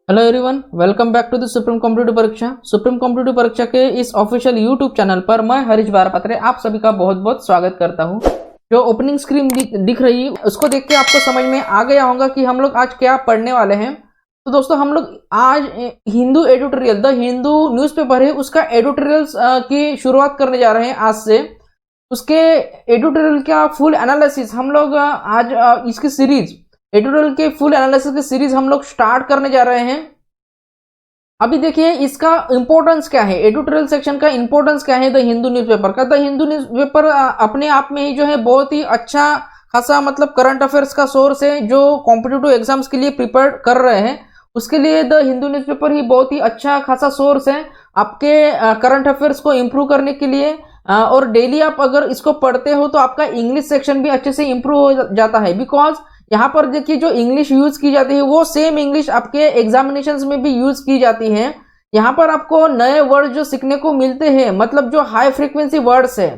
Hello everyone, welcome back to the supreme competitive परीक्षा। Supreme competitive परीक्षा के इस ऑफिशियल यूट्यूब चैनल पर मैं हरीश बारपत्रे आप सभी का बहुत बहुत स्वागत करता हूं। जो ओपनिंग स्क्रीन दिख रही है उसको देख के आपको समझ में आ गया होगा कि हम लोग आज क्या पढ़ने वाले हैं। तो दोस्तों, हम लोग आज Hindu editorial, the Hindu newspaper है, उसका एडिटोरियल की शुरुआत करने जा रहे हैं आज से। उसके एडिटोरियल का फुल एनालिसिस हम लोग आज इसकी सीरीज एडिटोरियल के फुल एनालिसिस की सीरीज हम लोग स्टार्ट करने जा रहे हैं। अभी देखिए इसका इंपॉर्टेंस क्या है, एडिटोरियल सेक्शन का इंपॉर्टेंस क्या है द हिंदू न्यूज़पेपर का। द हिंदू न्यूज़पेपर अपने आप में ही जो है बहुत ही अच्छा खासा मतलब करंट अफेयर्स का सोर्स है। जो कॉम्पिटिटिव एग्जाम्स के लिए प्रिपेयर कर रहे हैं उसके लिए द हिंदू न्यूज़पेपर ही बहुत ही अच्छा खासा सोर्स है आपके करंट अफेयर्स को इम्प्रूव करने के लिए। और डेली आप अगर इसको पढ़ते हो तो आपका इंग्लिश सेक्शन भी अच्छे से इम्प्रूव हो जाता है। बिकॉज यहाँ पर देखिए जो इंग्लिश यूज की जाती है वो सेम इंग्लिश आपके एग्जामिनेशंस में भी यूज की जाती है। यहाँ पर आपको नए वर्ड जो सीखने को मिलते हैं, मतलब जो हाई फ्रीक्वेंसी वर्ड्स है,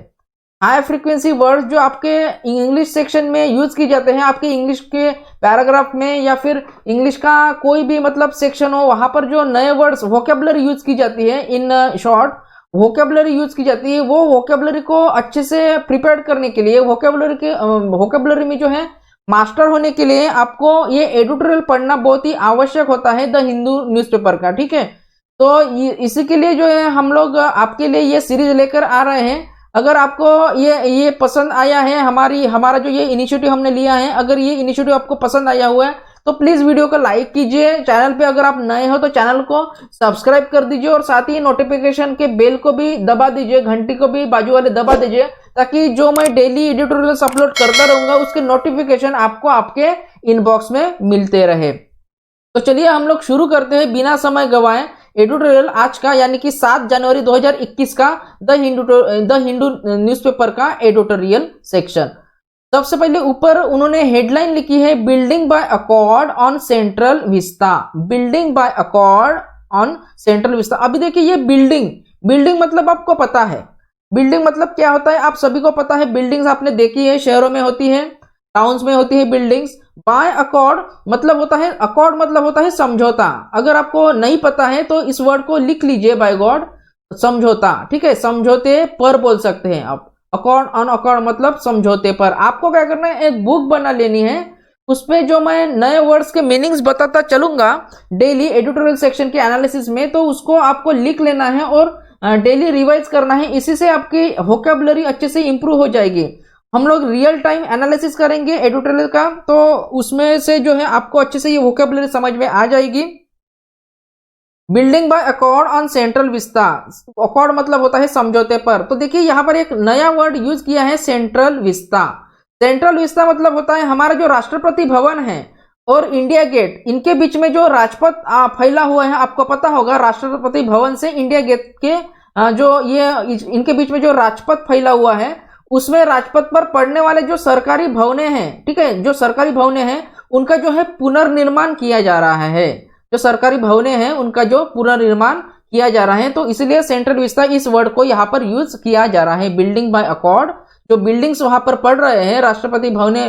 हाई फ्रीक्वेंसी वर्ड्स जो आपके इंग्लिश सेक्शन में यूज की जाते हैं, आपके इंग्लिश के पैराग्राफ में या फिर इंग्लिश का कोई भी मतलब सेक्शन हो, वहां पर जो नए वर्ड्स वोकेबलरी यूज की जाती है, इन शॉर्ट वोकेबलरी यूज की जाती है, वो वोकेबलरी को अच्छे से प्रिपेयर करने के लिए, वोकेबलरी में जो है मास्टर होने के लिए आपको ये एडिटोरियल पढ़ना बहुत ही आवश्यक होता है द हिंदू न्यूज़पेपर का। ठीक है, तो इसी के लिए जो है हम लोग आपके लिए ये सीरीज लेकर आ रहे हैं। अगर आपको ये पसंद आया है, हमारा जो ये इनिशिएटिव हमने लिया है, अगर ये इनिशिएटिव आपको पसंद आया हुआ है तो प्लीज वीडियो को लाइक कीजिए। चैनल पे अगर आप नए हो तो चैनल को सब्सक्राइब कर दीजिए और साथ ही नोटिफिकेशन के बेल को भी दबा दीजिए, घंटी को भी बाजू वाले दबा दीजिए, ताकि जो मैं डेली एडिटोरियल्स अपलोड करता रहूंगा उसके नोटिफिकेशन आपको आपके इनबॉक्स में मिलते रहे। तो चलिए हम लोग शुरू करते हैं बिना समय गवाए एडिटोरियल आज का, यानी कि 7 जनवरी 2021 का द हिंदू न्यूज़पेपर का एडिटोरियल सेक्शन। सबसे पहले ऊपर उन्होंने हेडलाइन लिखी है, building bye accord on central vista. Building bye accord on central vista. अभी देखिए ये बिल्डिंग मतलब आपको पता है बिल्डिंग मतलब क्या होता है, आप सभी को पता है। बिल्डिंग्स आपने देखी है, शहरों में होती है, टाउन्स में होती है बिल्डिंग्स। बाय अकॉर्ड मतलब होता है, अकॉर्ड मतलब होता है समझौता। अगर आपको नहीं पता है तो इस वर्ड को लिख लीजिए, बाय गॉड समझौता। ठीक है, समझौते पर बोल सकते हैं आप। अकॉर्ड ऑन अकॉर्ड मतलब समझौते पर। आपको क्या करना है, एक बुक बना लेनी है, उसपे जो मैं नए वर्ड्स के मीनिंग्स बताता चलूंगा डेली एडिटोरियल सेक्शन के एनालिसिस में, तो उसको आपको लिख लेना है और डेली रिवाइज करना है। इसी से आपकी वोकैबुलरी अच्छे से इंप्रूव हो जाएगी। हम लोग रियल टाइम एनालिसिस करेंगे एडिटोरियल का, तो उसमें से जो है आपको अच्छे से ये वोकैबुलरी समझ में आ जाएगी। Building bye accord on central vista. Accord मतलब होता है समझौते पर। तो देखिए यहाँ पर एक नया वर्ड यूज किया है, सेंट्रल विस्ता। सेंट्रल विस्ता मतलब होता है हमारा जो राष्ट्रपति भवन है और इंडिया गेट, इनके बीच में जो राजपथ फैला हुआ है, आपको पता होगा राष्ट्रपति भवन से इंडिया गेट के जो ये इनके बीच में जो राजपथ फैला हुआ है, उसमें राजपथ पर पड़ने वाले जो सरकारी भवने हैं, ठीक है, जो सरकारी भवने हैं उनका जो है पुनर्निर्माण किया जा रहा है। जो सरकारी भवने हैं उनका जो पुनर्निर्माण किया जा रहा है, तो इसलिए सेंट्रल विस्ता इस वर्ड को यहाँ पर यूज किया जा रहा है। बिल्डिंग बाय अकॉर्ड, जो बिल्डिंग्स वहां पर पड़ रहे हैं, राष्ट्रपति भवने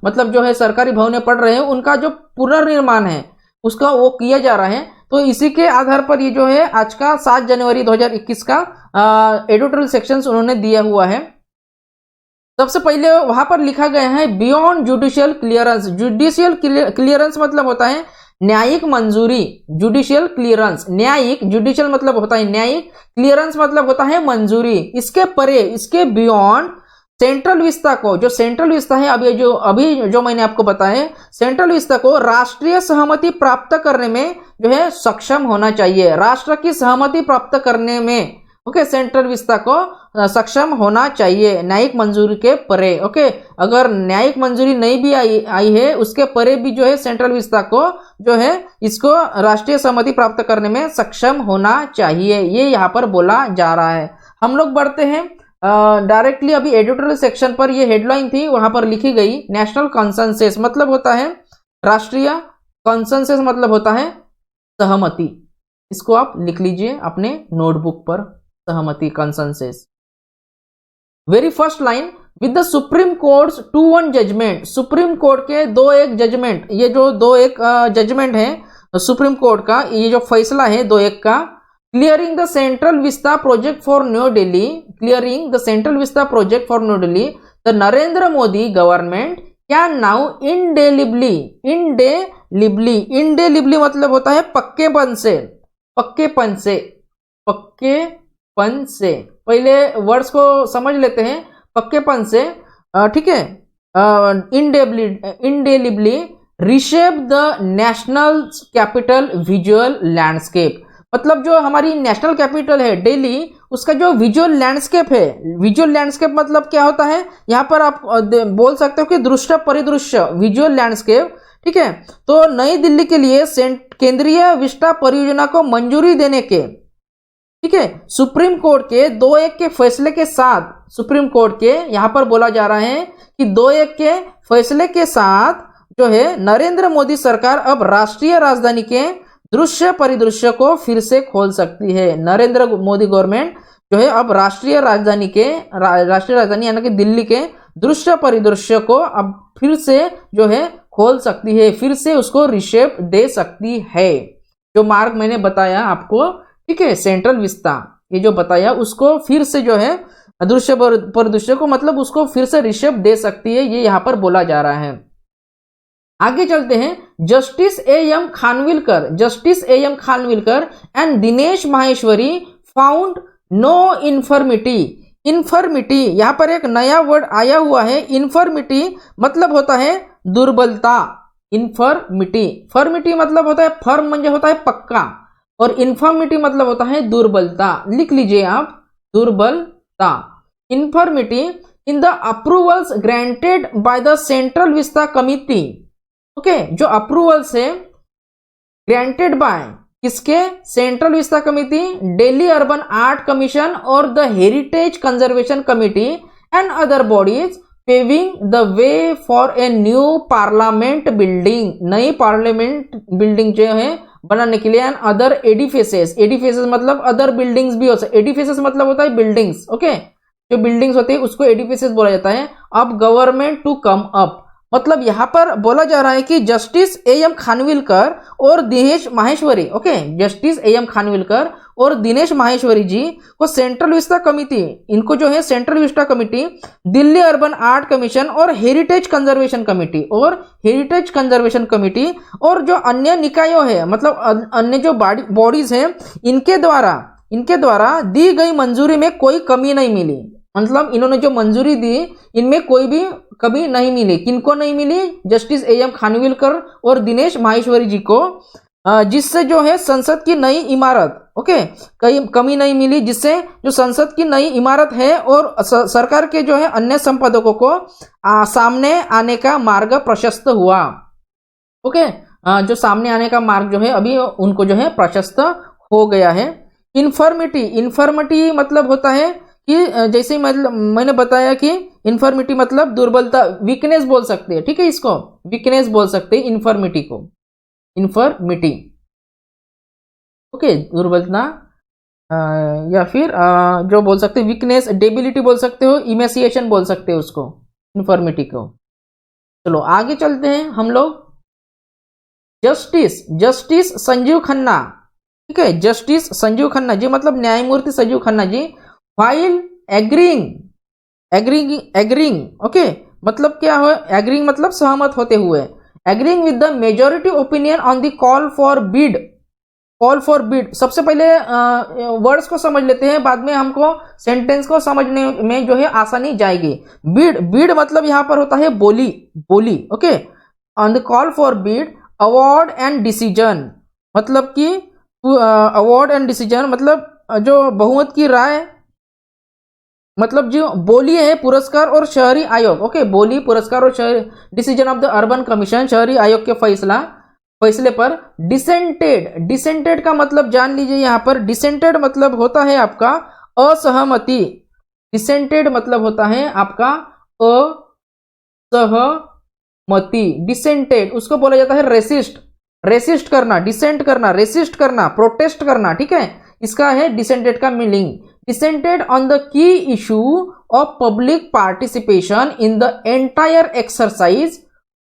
मतलब जो है सरकारी भवने पड़ रहे हैं, उनका जो पुनर्निर्माण है उसका वो किया जा रहा है। तो इसी के आधार पर ये जो है आज का 7 जनवरी 2021 का एडिटोरियल सेक्शन उन्होंने दिया हुआ है। सबसे पहले वहां पर लिखा गया है, beyond judicial clearance. Judicial clearance मतलब होता है न्यायिक मंजूरी। जुडिशियल क्लियरेंस, न्यायिक, जुडिशियल मतलब होता है न्यायिक, क्लियरेंस मतलब होता है मंजूरी। इसके परे, इसके बियॉन्ड सेंट्रल विस्ता को, जो सेंट्रल विस्ता है अभी जो मैंने आपको बताया, सेंट्रल विस्ता को राष्ट्रीय सहमति प्राप्त करने में जो है सक्षम होना चाहिए। राष्ट्र की सहमति प्राप्त करने में ओके, सेंट्रल विस्ता को सक्षम होना चाहिए न्यायिक मंजूरी के परे। ओके, अगर न्यायिक मंजूरी नहीं भी आई है, उसके परे भी जो है सेंट्रल विस्ता को जो है इसको राष्ट्रीय सहमति प्राप्त करने में सक्षम होना चाहिए, ये यहाँ पर बोला जा रहा है। हम लोग बढ़ते हैं डायरेक्टली अभी एडिटोरियल सेक्शन पर। ये हेडलाइन थी, वहां पर लिखी गई, नेशनल कंसेंसस मतलब होता है राष्ट्रीय, कंसेंसस मतलब होता है सहमति। इसको आप लिख लीजिए अपने नोटबुक पर, सहमति, consensus. Very first line, with the supreme court's 2-1 judgment. Supreme court के 2-1 जजमेंट, ये जो 2-1 जजमेंट है सुप्रीम कोर्ट का ये जो फैसला है 2-1 का, clearing the central vista project for New Delhi, clearing the central vista project for New Delhi, the Narendra Modi government can now indelibly मतलब होता है पक्केपन से। पहले वर्ड्स को समझ लेते हैं, पक्केपन से, ठीक है। Indelibly reshape the national capital visual landscape, मतलब जो हमारी नेशनल कैपिटल है दिल्ली, उसका जो विजुअल लैंडस्केप है, विजुअल लैंडस्केप मतलब क्या होता है, यहाँ पर आप बोल सकते हो कि दृश्य परिदृश्य, विजुअल लैंडस्केप, ठीक है। तो नई दिल्ली के लिए केंद्रीय विस्टा परियोजना को मंजूरी देने के, ठीक है, सुप्रीम कोर्ट के 2-1 के फैसले के साथ, सुप्रीम कोर्ट के यहां पर बोला जा रहा है कि 2-1 के फैसले के साथ जो है नरेंद्र मोदी सरकार अब राष्ट्रीय राजधानी के दृश्य परिदृश्य को फिर से खोल सकती है। नरेंद्र मोदी गवर्नमेंट जो है अब राष्ट्रीय राजधानी यानी कि दिल्ली के दृश्य परिदृश्य को अब फिर से जो है खोल सकती है, फिर से उसको रिशेप दे सकती है। जो मार्ग मैंने बताया आपको, ठीक है, सेंट्रल विस्ता ये जो बताया, उसको फिर से जो है दृश्य परिदृश्य को मतलब उसको फिर से रिशेप दे सकती है, ये यहाँ पर बोला जा रहा है। आगे चलते हैं। Justice A M Khanwilkar and Dinesh Maheshwari found no infirmity. Infirmity यहाँ पर एक नया वर्ड आया हुआ है। इन्फर्मिटी मतलब होता है दुर्बलता। फर्मिटी मतलब होता है, फर्म म्हणजे होता है पक्का, और इन्फर्मिटी मतलब होता है दुर्बलता। लिख लीजिए आप, दुर्बलता। Infirmity in the approvals granted by the central vista committee. Okay, जो अप्रूवल्स है ग्रांटेड बाय किसके, central vista committee, Delhi urban art commission और the heritage conservation committee and other bodies paving the way for a new parliament building. नई parliament building जो है बनाने के लिए, एंड अदर एडिफिसेस मतलब अदर बिल्डिंग्स भी हो सकते। एडिफिसेस मतलब होता है बिल्डिंग्स, ओके, जो बिल्डिंग्स होती है उसको एडिफिसेस बोला जाता है। अब गवर्नमेंट टू कम अप, मतलब यहां पर बोला जा रहा है कि जस्टिस एएम खानविलकर और Dinesh Maheshwari, okay, justice A M Khanwilkar और दिनेश माहेश्वरी जी को सेंट्रल विस्टा कमिटी, इनको जो है central Vista committee, Delhi urban art commission और हेरिटेज कंजर्वेशन कमिटी और जो अन्य निकायों है, मतलब अन्य जो बॉडीज हैं, इनके द्वारा दी गई मंजूरी में कोई कमी नहीं मिली। मतलब इन्होंने जो मंजूरी दी इनमें कोई भी कमी नहीं मिली। किनको नहीं मिली, जस्टिस एएम खानविलकर और दिनेश माहेश्वरी जी को, जिससे जो है संसद की नई इमारत, ओके, कमी नहीं मिली, जिससे जो संसद की नई इमारत है और सरकार के जो है अन्य संपादकों को सामने आने का मार्ग प्रशस्त हुआ। ओके, जो सामने आने का मार्ग जो है अभी उनको जो है प्रशस्त हो गया है। इन्फर्मिटी मतलब होता है कि जैसे मतलब मैंने बताया कि इन्फर्मिटी मतलब दुर्बलता, वीकनेस बोल सकते हैं, ठीक है, इसको वीकनेस बोल सकते हैं इन्फर्मिटी को, इन्फर्मिटी, ओके, दुर्बलता, या फिर जो बोल सकते हैं वीकनेस, डेबिलिटी बोल सकते हो, इमेसिएशन बोल सकते हो उसको, इन्फर्मिटी को। चलो आगे चलते हैं हम लोग। जस्टिस संजीव खन्ना, ठीक है, जस्टिस संजीव खन्ना जी मतलब न्यायमूर्ति Sanjeev Khanna ji, file agreeing, okay, मतलब क्या हो, एग्रीइंग मतलब सहमत होते हुए, agreeing with the majority opinion on the call for bid. सबसे पहले वर्ड्स को समझ लेते हैं, बाद में हमको सेंटेंस को समझने में जो है आसानी जाएगी। बिड मतलब यहां पर होता है बोली, okay, on the call for bid award and decision, मतलब कि अवार्ड एंड डिसीजन मतलब जो बहुमत की राय, मतलब जो बोली है पुरस्कार और शहरी आयोग, ओके, बोली, पुरस्कार और शहरी, decision of the urban commission, शहरी आयोग के फैसले पर डिसेंटेड का मतलब जान लीजिए। यहाँ पर डिसेंटेड मतलब होता है आपका असहमति, डिसेंटेड मतलब होता है आपका असहमति। डिसेंटेड उसको बोला जाता है रेसिस्ट करना, डिसेंट करना, रेसिस्ट करना, प्रोटेस्ट करना, ठीक है, इसका है डिसेंटेड का meaning. Dissented on the key issue of public participation in the entire exercise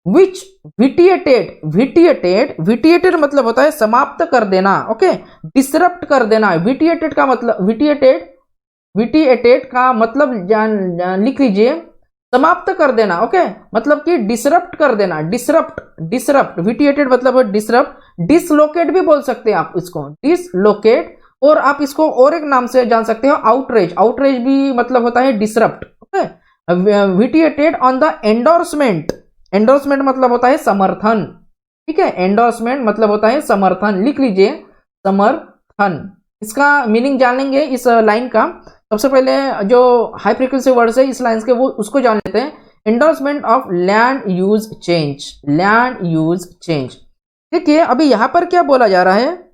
which vitiated मतलब होता है समाप्त कर देना, ओके, डिसरप्ट कर देना। विटिएटेड का मतलब विटिएटेड का मतलब लिख लीजिए, समाप्त कर देना, ओके, मतलब कि डिसरप्ट कर देना, डिसरप्ट विटिएटेड मतलब डिसरप्ट। डिसलोकेट भी बोल सकते हैं आप इसको, डिसलोकेट। और आप इसको और एक नाम से जान सकते हो, आउटरेज भी मतलब होता है disrupt, okay. Vitiated on the endorsement मतलब होता है समर्थन, ठीक है, एंडोर्समेंट मतलब होता है समर्थन, लिख लीजिए समर्थन। इसका मीनिंग जान लेंगे इस लाइन का। सबसे पहले जो हाई फ्रीक्वेंसी वर्ड्स है इस लाइन के वो उसको जान लेते हैं। Endorsement of land use change. देखिए अभी यहां पर क्या बोला जा रहा है,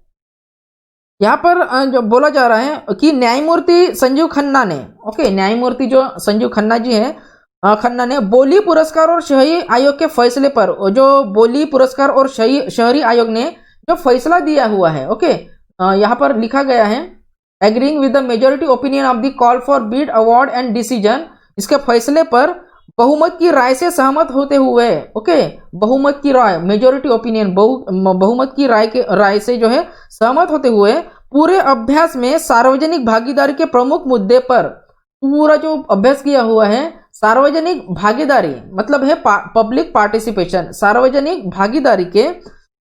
यहां पर जो बोला जा रहा है कि न्यायमूर्ति संजीव खन्ना ने, ओके, न्यायमूर्ति जो संजीव खन्ना जी है, खन्ना ने बोली पुरस्कार और शहरी आयोग के फैसले पर, जो बोली पुरस्कार और शहरी आयोग ने जो फैसला दिया हुआ है, ओके, यहाँ पर लिखा गया है agreeing with the majority opinion of the call for bid award and decision, इसके फैसले पर बहुमत की राय से सहमत होते हुए, ओके, बहुमत की राय, मेजॉरिटी ओपिनियन, बहुमत की राय से जो है सहमत होते हुए पूरे अभ्यास में सार्वजनिक भागीदारी के प्रमुख मुद्दे पर, पूरा जो अभ्यास किया हुआ है सार्वजनिक भागीदारी मतलब है पब्लिक पार्टिसिपेशन, सार्वजनिक भागीदारी के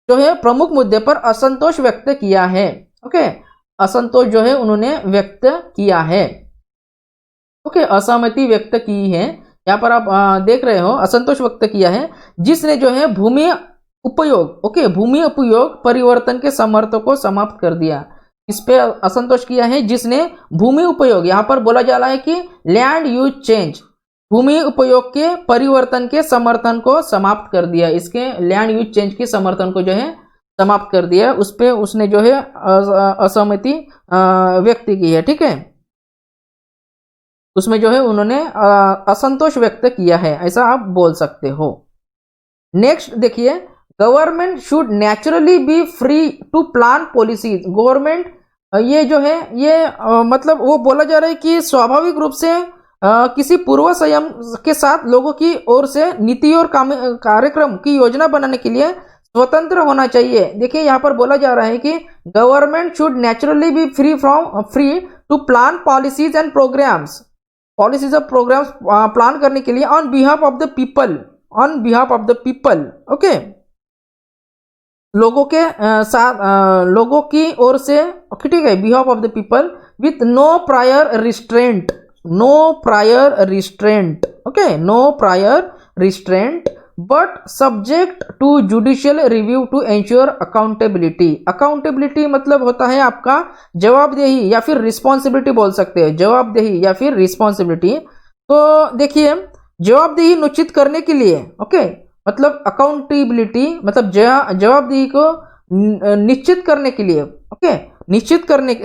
जो है प्रमुख मुद्दे पर असंतोष व्यक्त किया है, ओके, असंतोष जो है उन्होंने व्यक्त किया है, ओके, असहमति व्यक्त की है। यहाँ पर आप देख रहे हो असंतोष व्यक्त किया है, जिसने जो है भूमि उपयोग, ओके, भूमि उपयोग परिवर्तन के समर्थों को समाप्त कर दिया। इस पे असंतोष किया है जिसने भूमि उपयोग, यहाँ पर बोला जा रहा है कि लैंड यूज चेंज, भूमि उपयोग के परिवर्तन के समर्थन को समाप्त कर दिया, इसके लैंड यूज चेंज के समर्थन को जो है समाप्त कर दिया, उस पे उसने जो है असहमति व्यक्त की है, ठीक है, उसमें जो है उन्होंने असंतोष व्यक्त किया है, ऐसा आप बोल सकते हो। नेक्स्ट देखिए, government should naturally be free to plan policies. Government ये जो है ये मतलब वो बोला जा रहा है कि स्वाभाविक रूप से किसी पूर्व संयम के साथ लोगों की ओर से नीति और कार्यक्रम की योजना बनाने के लिए स्वतंत्र होना चाहिए। देखिए यहाँ पर बोला जा रहा है कि government should naturally be free to plan policies and programmes, policies और प्रोग्राम्स प्लान करने के लिए on behalf of the people, okay, लोगों के साथ, लोगों की ओर से, ओके, ठीक है, behalf of the people with no prior restraint but subject to judicial review to ensure accountability मतलब होता है आपका जवाबदेही या फिर रिस्पॉन्सिबिलिटी बोल सकते हैं, जवाबदेही या फिर रिस्पॉन्सिबिलिटी। तो देखिए जवाबदेही निश्चित करने के लिए, ओके, मतलब अकाउंटेबिलिटी मतलब जवाबदेही को निश्चित करने के लिए, ओके,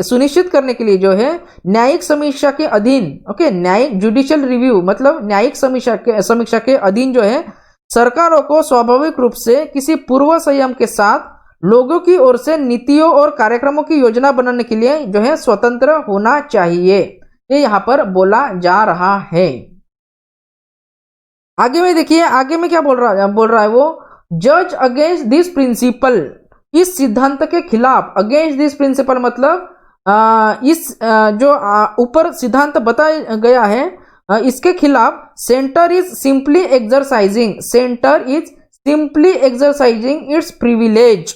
सुनिश्चित करने के लिए जो है न्यायिक समीक्षा के अधीन, ओके, न्यायिक जुडिशियल रिव्यू मतलब न्यायिक समीक्षा के अधीन जो है सरकारों को स्वाभाविक रूप से किसी पूर्व संयम के साथ लोगों की ओर से नीतियों और कार्यक्रमों की योजना बनाने के लिए जो है स्वतंत्र होना चाहिए, ये यहाँ पर बोला जा रहा है। आगे में देखिए, आगे में क्या बोल रहा है वो, जज अगेंस्ट दिस प्रिंसिपल, इस सिद्धांत के खिलाफ, अगेंस्ट दिस प्रिंसिपल मतलब इस जो ऊपर सिद्धांत बताया गया है इसके खिलाफ centre is simply exercising it's privilege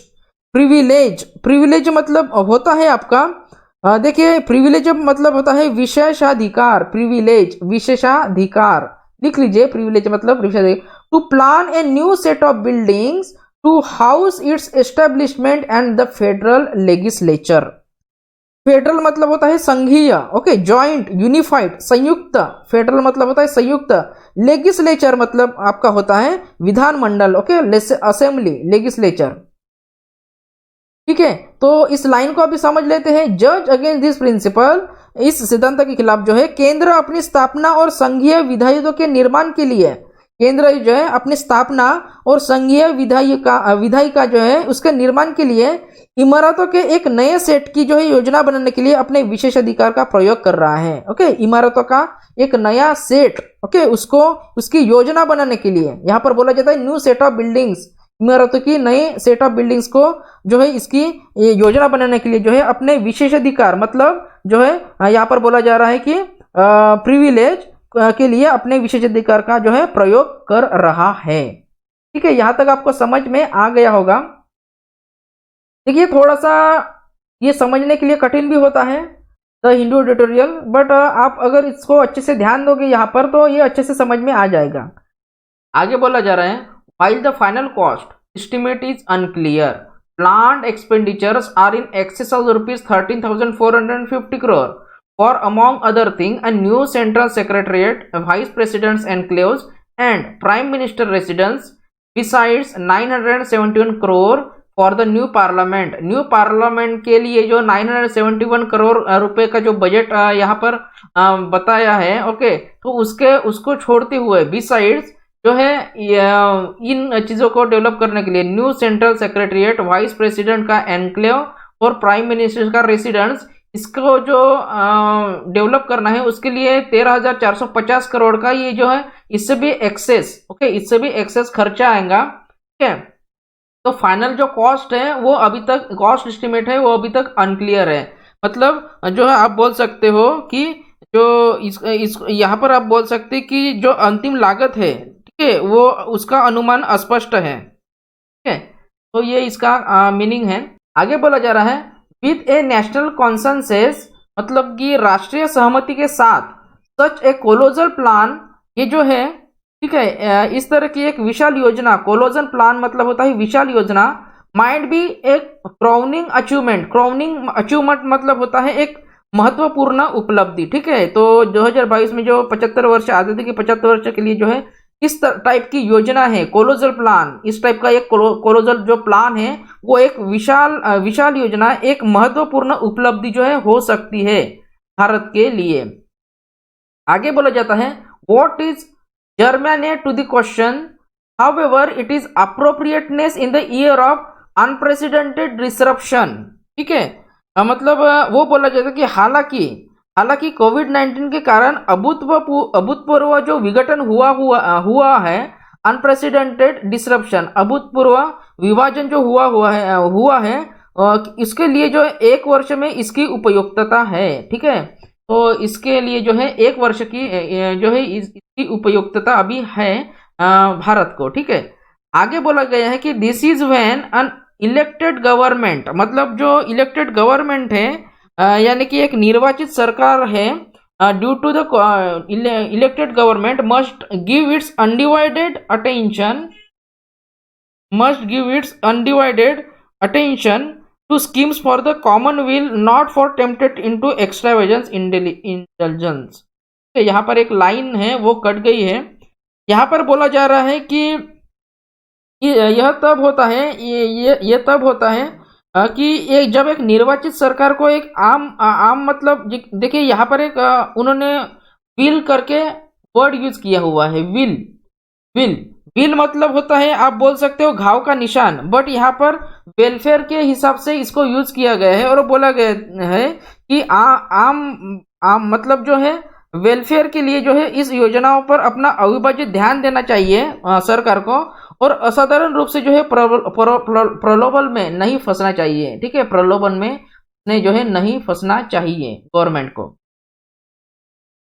मतलब होता है आपका, देखिए प्रिविलेज मतलब होता है विशेषाधिकार, विशेषाधिकार लिख लीजिए, प्रिविलेज मतलब विशेषाधिकार, to plan a new set of buildings to house its establishment and the federal legislature. Federal मतलब होता है संघीय, ओके, जॉइंट, यूनिफाइड, संयुक्त, फेडरल मतलब होता है संयुक्त, लेजिस्लेचर मतलब आपका होता है विधानमंडल, ओके, असेंबली, लेजिस्लेचर, ठीक है। तो इस लाइन को अभी समझ लेते हैं, जज अगेंस्ट दिस प्रिंसिपल, इस सिद्धांत के खिलाफ जो है केंद्र अपनी स्थापना और संघीय विधायिका के निर्माण के लिए, केंद्र जो है अपनी स्थापना और संघीय विधायिका जो है उसके निर्माण के लिए इमारतों के एक नए सेट की जो है योजना बनाने के लिए अपने विशेषाधिकार का प्रयोग कर रहा है। ओके, इमारतों का एक नया सेट, ओके, उसको उसकी योजना बनाने के लिए यहाँ पर बोला जाता है न्यू सेट ऑफ बिल्डिंग्स, इमारतों की नई सेट ऑफ बिल्डिंग्स को जो है इसकी योजना बनाने के लिए जो है अपने विशेषाधिकार, मतलब जो है यहाँ पर बोला जा रहा है कि प्रिविलेज के लिए अपने विशेषाधिकार का जो है प्रयोग कर रहा है। ठीक है, यहां तक आपको समझ में आ गया होगा। देखिए, थोड़ा सा ये समझने के लिए कठिन भी होता है द हिंदू ट्यूटोरियल, बट आप अगर इसको अच्छे से ध्यान दोगे यहाँ पर तो ये अच्छे से समझ में आ जाएगा। आगे बोला जा रहा है, while the final cost estimate is unclear, planned expenditures are in excess of rupees 13,450 crore for, among other things, a new central secretariat, vice president's enclaves and prime minister residence, besides 971 crore for the new parliament. New parliament के लिए जो 971 करोड़ रुपए का जो budget यहाँ पर बताया है, ओके, तो उसको छोड़ते हुए बिसाइड्स जो है इन चीजों को डेवलप करने के लिए new central secretariat, vice president का एनक्लेव और प्राइम मिनिस्टर का रेसिडेंस, इसको जो डेवलप करना है उसके लिए 13,450 करोड़ का ये जो है इससे भी एक्सेस, ओके, इससे भी एक्सेस खर्चा आएगा। ठीक है, तो फाइनल जो कॉस्ट है वो अभी तक, कॉस्ट एस्टिमेट है वो अभी तक अनक्लियर है। मतलब जो है आप बोल सकते हो कि जो इस यहाँ पर आप बोल सकते हैं कि जो अंतिम लागत है, ठीक है, वो उसका अनुमान अस्पष्ट है। ठीक है, तो ये इसका मीनिंग है। आगे बोला जा रहा है विद ए नेशनल कॉन्सेंसस, मतलब कि राष्ट्रीय सहमति के साथ, सच ए कोलोजल प्लान, ये जो है, ठीक है, इस तरह की एक विशाल योजना, कोलोजन प्लान मतलब होता है विशाल योजना, माइट बी एक क्राउनिंग अचीवमेंट, क्राउनिंग अचीवमेंट मतलब होता है एक महत्वपूर्ण उपलब्धि। ठीक है, तो 2022 में जो 75 वर्ष आजादी के 75 वर्ष के लिए जो है इस टाइप की योजना है कोलोजल प्लान, इस टाइप का एक कोलोजल जो प्लान है वो एक विशाल योजना, एक महत्वपूर्ण उपलब्धि जो है हो सकती है भारत के लिए। आगे बोला जाता है what is germinate to the question, however it is appropriateness in the year of unprecedented disruption। ठीक है, मतलब वो बोला जाता है कि हालांकि कोविड-19 के कारण अभूतपूर्व जो विघटन हुआ है, अनप्रेसिडेंटेड डिसरप्शन, अभूतपूर्व विभाजन जो हुआ है इसके लिए जो 1 वर्ष में इसकी उपयुक्तता है। ठीक है, तो इसके लिए जो है 1 वर्ष की जो है इसकी उपयुक्तता अभी है भारत को। ठीक है, आगे बोला गया है कि this is when unelected government, मतलब जो इलेक्टेड गवर्नमेंट है यानी कि एक निर्वाचित सरकार है, due to the elected government must give its undivided attention to schemes for the common weal, not for tempted into extravagance indulgence। यहाँ पर एक लाइन है वो कट गई है। यहाँ पर बोला जा रहा है कि यह तब होता है, ये तब होता है कि जब एक निर्वाचित सरकार को एक आम मतलब देखिए यहाँ पर एक उन्होंने विल करके वर्ड यूज किया हुआ है, विल मतलब होता है आप बोल सकते हो घाव का निशान, बट यहाँ पर वेलफेयर के हिसाब से इसको यूज किया गया है और बोला गया है कि आम मतलब जो है वेलफेयर के लिए जो है इस योजनाओं पर अपना अविभाजित ध्यान देना चाहिए सरकार को, और असाधारण रूप से जो है प्रलोभन में नहीं फंसना चाहिए। ठीक है, प्रलोभन में जो है नहीं फंसना चाहिए गवर्नमेंट को।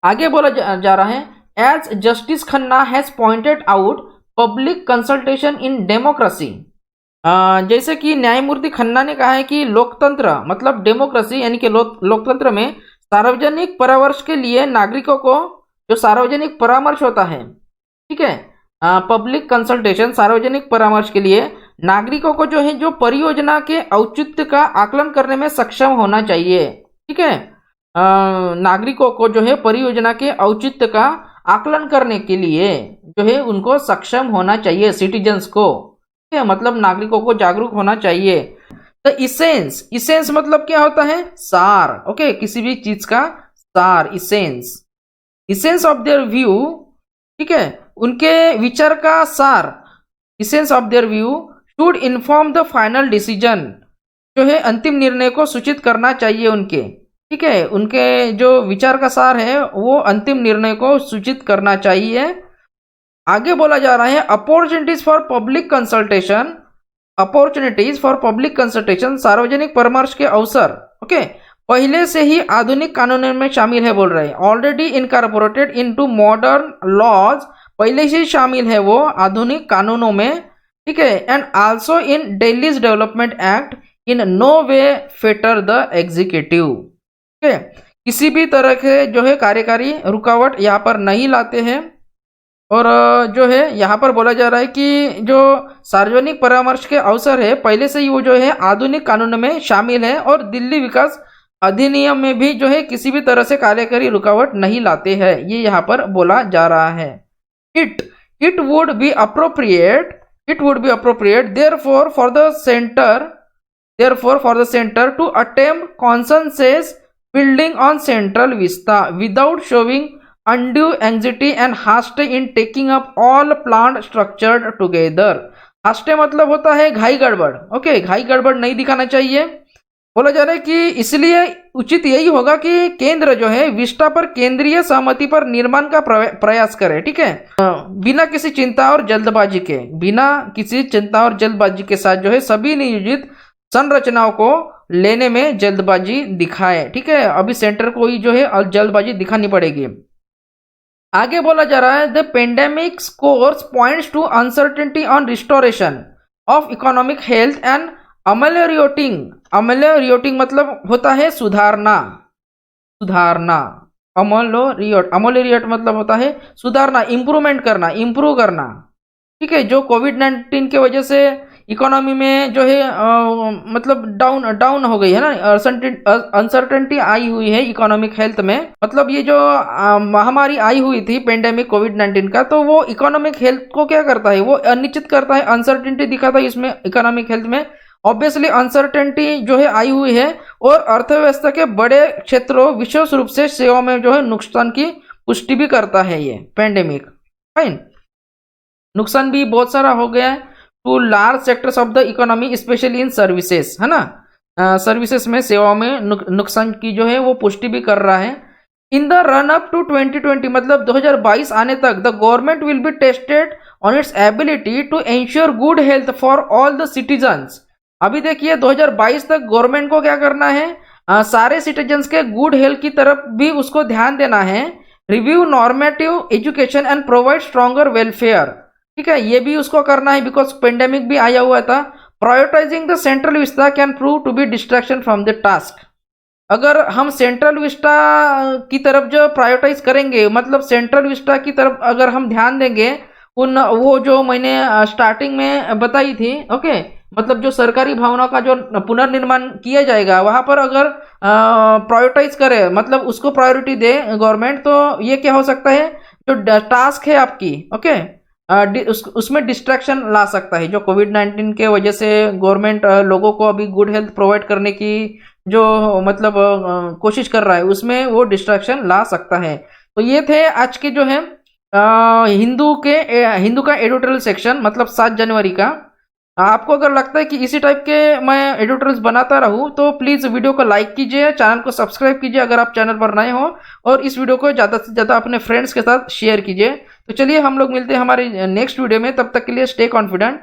आगे बोला जा रहा है as justice Khanna has pointed out public consultation in democracy, जैसे कि न्यायमूर्ति खन्ना ने कहा है कि लोकतंत्र मतलब डेमोक्रेसी यानी कि लोकतंत्र में सार्वजनिक परामर्श के लिए नागरिकों को जो सार्वजनिक परामर्श होता है, ठीक है, पब्लिक कंसल्टेशन सार्वजनिक परामर्श के लिए नागरिकों को जो है जो परियोजना के औचित्य का आकलन करने में सक्षम होना चाहिए। ठीक है, नागरिकों को जो है परियोजना के औचित्य का आकलन करने के लिए जो है उनको सक्षम होना चाहिए, सिटीजन्स को। ठीक है, मतलब नागरिकों को जागरूक होना चाहिए। तो इसेंस मतलब क्या होता है, सार। ओके, किसी भी चीज का सार, इसेंस ऑफ देयर व्यू। ठीक है, उनके विचार का सार, essence of their view should inform the final decision जो है अंतिम निर्णय को सूचित करना चाहिए उनके, ठीक है, उनके जो विचार का सार है वो अंतिम निर्णय को सूचित करना चाहिए। आगे बोला जा रहा है opportunities for public consultation, opportunities for public consultation, सार्वजनिक परामर्श के अवसर, ओके, पहले से ही आधुनिक कानूनों में शामिल है बोल रहे हैं, already incorporated into modern laws, पहले से ही शामिल है वो आधुनिक कानूनों में, ठीक है, and also in Delhi's development act in no way fetter the executive, ठीक है, किसी भी तरह के जो है कार्यकारी रुकावट यहाँ पर नहीं लाते हैं। और जो है यहाँ पर बोला जा रहा है कि जो सार्वजनिक परामर्श के अवसर है पहले से ही वो जो है आधुनिक कानून में शामिल है और दिल्ली विकास अधिनियम में भी जो है किसी भी तरह से कार्यकारी रुकावट नहीं लाते हैं, ये यहाँ पर बोला जा रहा है। It would be appropriate therefore for the centre to attempt consensus building on central vista without showing undue anxiety and haste in taking up all planned structured together। haste मतलब होता है घाई गड़बड़, ओके, घाई गड़बड़ नहीं दिखाना चाहिए। बोला जा रहा है कि इसलिए उचित यही होगा कि केंद्र जो है विस्टा पर केंद्रीय सहमति पर निर्माण का प्रयास करे, ठीक है, बिना किसी चिंता और जल्दबाजी के साथ जो है सभी नियोजित संरचनाओं को लेने में जल्दबाजी दिखाए, ठीक है, अभी सेंटर को ही जो है जल्दबाजी दिखानी पड़ेगी। आगे बोला जा रहा है the pandemic course points to uncertainty on restoration of economic health and ameliorating मतलब होता है सुधारना, अमेलियोरेट मतलब होता है सुधारना, इम्प्रूवमेंट करना, इम्प्रूव करना, ठीक है, जो कोविड-19 के वजह से इकोनॉमी में जो है मतलब डाउन हो गई है ना, अनसर्टेनिटी आई हुई है इकोनॉमिक हेल्थ में, मतलब ये जो महामारी आई हुई थी पेंडेमिक कोविड-19 का, तो वो इकोनॉमिक हेल्थ को क्या करता है, वो अनिश्चित करता है, अनसर्टेनिटी दिखाता है इसमें इकोनॉमिक हेल्थ में। ऑब्वियसली अनसर्टेनिटी जो है आई हुई है और अर्थव्यवस्था के बड़े क्षेत्रों विशेष रूप से सेवाओं में जो है नुकसान की पुष्टि भी करता है ये पेंडेमिक, फाइन, नुकसान भी बहुत सारा हो गया है to large sectors of the economy specially in services, है ना, सर्विसेज में सेवाओं में नुकसान की जो है वो पुष्टि भी कर रहा है। In the run up to 2020 मतलब 2022 आने तक the government will be tested on its ability to ensure good health for all the citizens. अभी देखिए 2022 तक गवर्नमेंट को क्या करना है, सारे सिटीजन्स के गुड हेल्थ की तरफ भी उसको ध्यान देना है, review normative education and provide stronger welfare, ठीक है, ये भी उसको करना है बिकॉज पेंडेमिक भी आया हुआ था। Prioritising the Central Vista can prove to be distraction from the task, अगर हम सेंट्रल विस्टा की तरफ जो प्रायोरिटाइज करेंगे मतलब सेंट्रल विस्टा की तरफ अगर हम ध्यान देंगे, वो जो मैंने स्टार्टिंग में बताई थी, ओके, मतलब जो सरकारी भवनों का जो पुनर्निर्माण किया जाएगा वहां पर अगर प्रायोरिटाइज करे मतलब उसको प्रायोरिटी दे गवर्नमेंट, तो ये क्या हो सकता है, जो टास्क है आपकी, ओके, उसमें डिस्ट्रैक्शन ला सकता है। जो कोविड-19 के वजह से गवर्नमेंट लोगों को अभी गुड हेल्थ प्रोवाइड करने की जो मतलब कोशिश कर रहा है उसमें वो डिस्ट्रैक्शन ला सकता है। तो ये थे आज के जो है हिंदू का एडिटोरियल सेक्शन मतलब 7 जनवरी का। आपको अगर लगता है कि इसी टाइप के मैं एडिटोरियल्स बनाता रहूं तो प्लीज़ वीडियो को लाइक कीजिए, चैनल को सब्सक्राइब कीजिए अगर आप चैनल पर नए हो, और इस वीडियो को ज़्यादा से ज़्यादा अपने फ्रेंड्स के साथ शेयर कीजिए। तो चलिए हम लोग मिलते हैं हमारे नेक्स्ट वीडियो में, तब तक के लिए स्टे कॉन्फिडेंट।